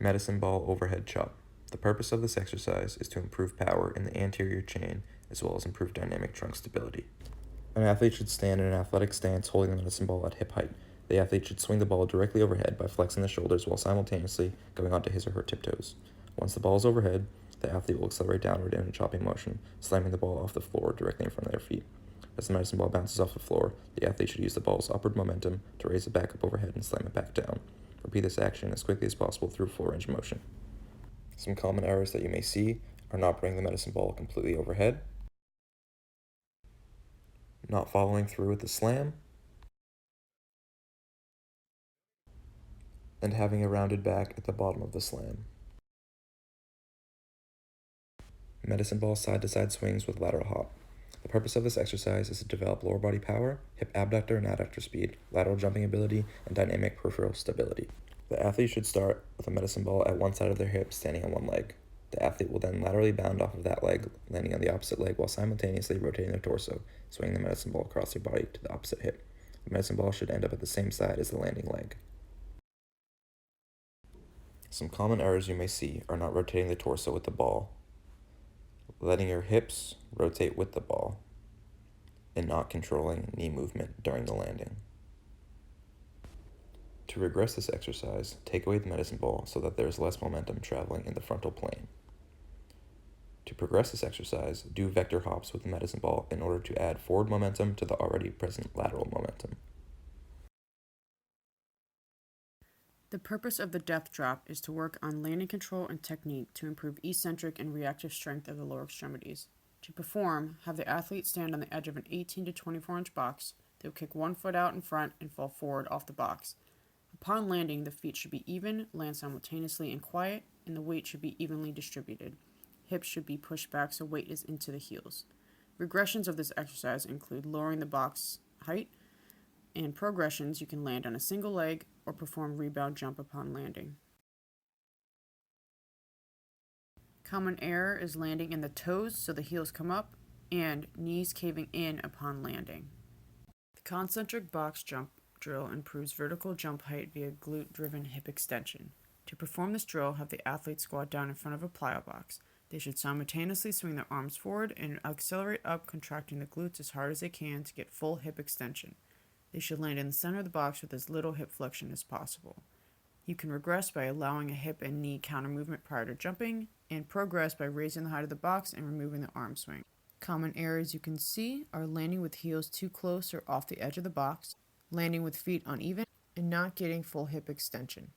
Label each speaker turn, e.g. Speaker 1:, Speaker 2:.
Speaker 1: Medicine ball overhead chop. The purpose of this exercise is to improve power in the anterior chain as well as improve dynamic trunk stability. An athlete should stand in an athletic stance holding the medicine ball at hip height. The athlete should swing the ball directly overhead by flexing the shoulders while simultaneously going onto his or her tiptoes. Once the ball is overhead, the athlete will accelerate downward in a chopping motion, slamming the ball off the floor directly in front of their feet. As the medicine ball bounces off the floor, the athlete should use the ball's upward momentum to raise it back up overhead and slam it back down. Repeat this action as quickly as possible through full range of motion. Some common errors that you may see are not bringing the medicine ball completely overhead, not following through with the slam, and having a rounded back at the bottom of the slam. Medicine ball side-to-side swings with lateral hop. The purpose of this exercise is to develop lower body power, hip abductor and adductor speed, lateral jumping ability, and dynamic peripheral stability. The athlete should start with a medicine ball at one side of their hip standing on one leg. The athlete will then laterally bound off of that leg, landing on the opposite leg while simultaneously rotating their torso, swinging the medicine ball across their body to the opposite hip. The medicine ball should end up at the same side as the landing leg. Some common errors you may see are not rotating the torso with the ball, letting your hips rotate with the ball, and not controlling knee movement during the landing. To regress this exercise, take away the medicine ball so that there is less momentum traveling in the frontal plane. To progress this exercise, do vector hops with the medicine ball in order to add forward momentum to the already present lateral momentum.
Speaker 2: The purpose of the death drop is to work on landing control and technique to improve eccentric and reactive strength of the lower extremities. To perform, have the athlete stand on the edge of an 18 to 24 inch box. They will kick one foot out in front and fall forward off the box. Upon landing, the feet should be even, land simultaneously and quiet, and the weight should be evenly distributed. Hips should be pushed back so weight is into the heels. Regressions of this exercise include lowering the box height, and progressions you can land on a single leg or perform rebound jump upon landing. Common error is landing in the toes so the heels come up and knees caving in upon landing. The concentric box jump drill improves vertical jump height via glute-driven hip extension. To perform this drill, have the athlete squat down in front of a plyo box. They should simultaneously swing their arms forward and accelerate up, contracting the glutes as hard as they can to get full hip extension. They should land in the center of the box with as little hip flexion as possible. You can regress by allowing a hip and knee counter movement prior to jumping, and progress by raising the height of the box and removing the arm swing. Common errors you can see are landing with heels too close or off the edge of the box, landing with feet uneven, and not getting full hip extension.